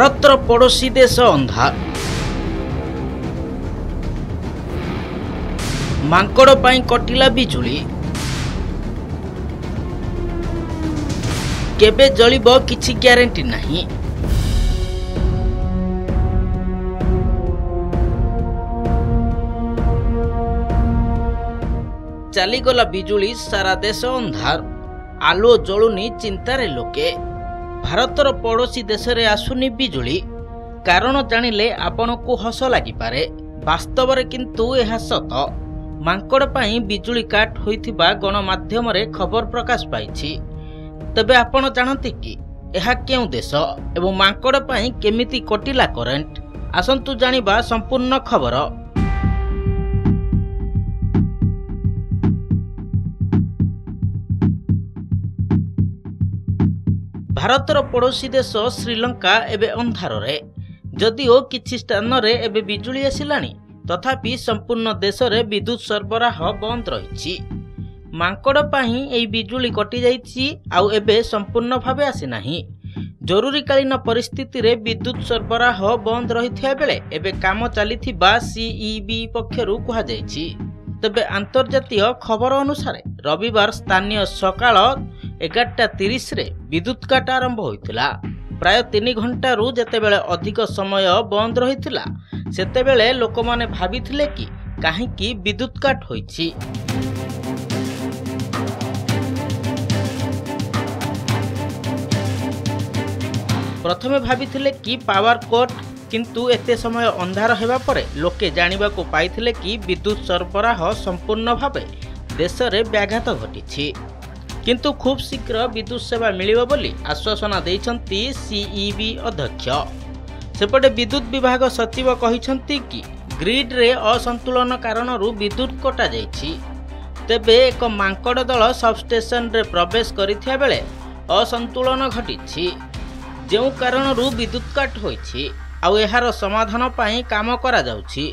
ଭାରତର ପଡ଼ୋଶୀ ଦେଶ ଅନ୍ଧାର। ମାଙ୍କଡ଼ ପାଇଁ କଟିଲା ବିଜୁଳି। କେବେ ଜଳିବ କିଛି ଗ୍ୟାରେଣ୍ଟି ନାହିଁ। ଚାଲିଗଲା ବିଜୁଳି, ସାରା ଦେଶ ଅନ୍ଧାର। ଆଲୁଅ ଜଳୁନି, ଚିନ୍ତାରେ ଲୋକେ। ଭାରତର ପଡ଼ୋଶୀ ଦେଶରେ ଆସୁନି ବିଜୁଳି। କାରଣ ଜାଣିଲେ ଆପଣଙ୍କୁ ହସ ଲାଗିପାରେ, ବାସ୍ତବରେ କିନ୍ତୁ ଏହା ସତ। ମାଙ୍କଡ଼ ପାଇଁ ବିଜୁଳି କାଟ ହୋଇଥିବା ଗଣମାଧ୍ୟମରେ ଖବର ପ୍ରକାଶ ପାଇଛି। ତେବେ ଆପଣ ଜାଣନ୍ତି କି ଏହା କେଉଁ ଦେଶ ଏବଂ ମାଙ୍କଡ଼ ପାଇଁ କେମିତି କଟିଲା କରେଣ୍ଟ? ଆସନ୍ତୁ ଜାଣିବା ସମ୍ପୂର୍ଣ୍ଣ ଖବର। ଭାରତର ପଡ଼ୋଶୀ ଦେଶ ଶ୍ରୀଲଙ୍କା ଏବେ ଅନ୍ଧାରରେ। ଯଦିଓ କିଛି ସ୍ଥାନରେ ଏବେ ବିଜୁଳି ଆସିଲାଣି, ତଥାପି ସମ୍ପୂର୍ଣ୍ଣ ଦେଶରେ ବିଦ୍ୟୁତ ସରବରାହ ବନ୍ଦ ରହିଛି। ମାଙ୍କଡ଼ ପାଇଁ ଏହି ବିଜୁଳି କଟିଯାଇଛି, ଆଉ ଏବେ ସମ୍ପୂର୍ଣ୍ଣ ଭାବେ ଆସିନାହିଁ। ଜରୁରୀକାଳୀନ ପରିସ୍ଥିତିରେ ବିଦ୍ୟୁତ ସରବରାହ ବନ୍ଦ ରହିଥିବା ବେଳେ ଏବେ କାମ ଚାଲିଥିବା ସିଇବି ପକ୍ଷରୁ କୁହାଯାଇଛି। ତେବେ ଆନ୍ତର୍ଜାତୀୟ ଖବର ଅନୁସାରେ ରବିବାର ସ୍ଥାନୀୟ ସକାଳ 11:30ରେ ବିଦ୍ୟୁତ କାଟ ଆରମ୍ଭ ହୋଇଥିଲା। ପ୍ରାୟ 3 ଘଣ୍ଟାରୁ ଯେତେବେଳେ ଅଧିକ ସମୟ ବନ୍ଦ ରହିଥିଲା, ସେତେବେଳେ ଲୋକମାନେ ଭାବିଥିଲେ କି କାହିଁକି ବିଦ୍ୟୁତ କାଟ ହୋଇଛି। ପ୍ରଥମେ ଭାବିଥିଲେ କି ପାୱାର କଟ, କିନ୍ତୁ ଏତେ ସମୟ ଅନ୍ଧାର ହେବା ପରେ ଲୋକେ ଜାଣିବାକୁ ପାଇଥିଲେ କି ବିଦ୍ୟୁତ ସରବରାହ ସମ୍ପୂର୍ଣ୍ଣ ଭାବେ ଦେଶରେ ବ୍ୟାଘାତ ଘଟିଛି। କିନ୍ତୁ ଖୁବ୍ ଶୀଘ୍ର ବିଦ୍ୟୁତ ସେବା ମିଳିବ ବୋଲି ଆଶ୍ୱାସନା ଦେଇଛନ୍ତି ସିଇବି ଅଧ୍ୟକ୍ଷ। ସେପଟେ ବିଦ୍ୟୁତ ବିଭାଗ ସଚିବ କହିଛନ୍ତି କି ଗ୍ରିଡ୍ରେ ଅସନ୍ତୁଳନ କାରଣରୁ ବିଦ୍ୟୁତ କଟାଯାଇଛି। ତେବେ ଏକ ମାଙ୍କଡ଼ ଦଳ ସବଷ୍ଟେସନରେ ପ୍ରବେଶ କରିଥିବା ବେଳେ ଅସନ୍ତୁଳନ ଘଟିଛି, ଯେଉଁ କାରଣରୁ ବିଦ୍ୟୁତ କାଟ ହୋଇଛି, ଆଉ ଏହାର ସମାଧାନ ପାଇଁ କାମ କରାଯାଉଛି।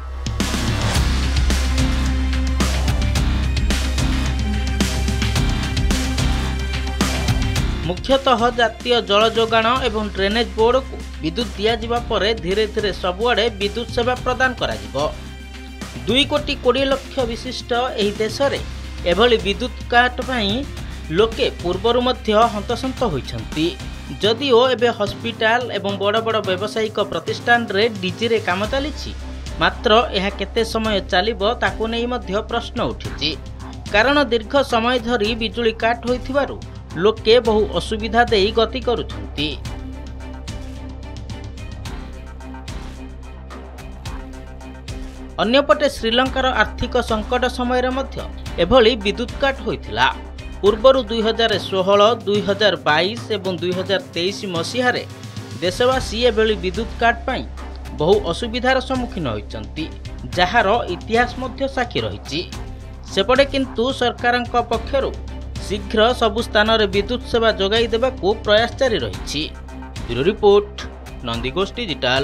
ମୁଖ୍ୟତଃ ଜାତୀୟ ଜଳ ଯୋଗାଣ ଏବଂ ଡ୍ରେନେଜ ବୋର୍ଡକୁ ବିଦ୍ୟୁତ ଦିଆଯିବା ପରେ ଧୀରେ ଧୀରେ ସବୁଆଡ଼େ ବିଦ୍ୟୁତ ସେବା ପ୍ରଦାନ କରାଯିବ। 2,20,00,000 ବିଶିଷ୍ଟ ଏହି ଦେଶରେ ଏଭଳି ବିଦ୍ୟୁତ କାଟ ପାଇଁ ଲୋକେ ପୂର୍ବରୁ ମଧ୍ୟ ହନ୍ତସନ୍ତ ହୋଇଛନ୍ତି। ଯଦିଓ ଏବେ ହସ୍ପିଟାଲ ଏବଂ ବଡ଼ ବଡ଼ ବ୍ୟବସାୟିକ ପ୍ରତିଷ୍ଠାନରେ ଡିଜିରେ କାମ ଚାଲିଛି, ମାତ୍ର ଏହା କେତେ ସମୟ ଚାଲିବ ତାକୁ ନେଇ ମଧ୍ୟ ପ୍ରଶ୍ନ ଉଠିଛି। କାରଣ ଦୀର୍ଘ ସମୟ ଧରି ବିଜୁଳି କାଟ ହୋଇଥିବାରୁ ଲୋକେ ବହୁ ଅସୁବିଧା ଦେଇ ଗତି କରୁଛନ୍ତି। ଅନ୍ୟପଟେ ଶ୍ରୀଲଙ୍କାର ଆର୍ଥିକ ସଙ୍କଟ ସମୟରେ ମଧ୍ୟ ଏଭଳି ବିଦ୍ୟୁତ କାଟ ହୋଇଥିଲା। ପୂର୍ବରୁ 2016, 2022 ଏବଂ 2023 ମସିହାରେ ଦେଶବାସୀ ଏଭଳି ବିଦ୍ୟୁତ କାଟ ପାଇଁ ବହୁ ଅସୁବିଧାର ସମ୍ମୁଖୀନ ହୋଇଛନ୍ତି, ଯାହାର ଇତିହାସ ମଧ୍ୟ ସାକ୍ଷୀ ରହିଛି। ସେପଟେ କିନ୍ତୁ ସରକାରଙ୍କ ପକ୍ଷରୁ ଶୀଘ୍ର ସବୁ ସ୍ଥାନରେ ବିଦ୍ୟୁତ ସେବା ଯୋଗାଇ ଦେବାକୁ ପ୍ରୟାସ ଜାରି ରହିଛି। Bureau report, Nandighosh digital.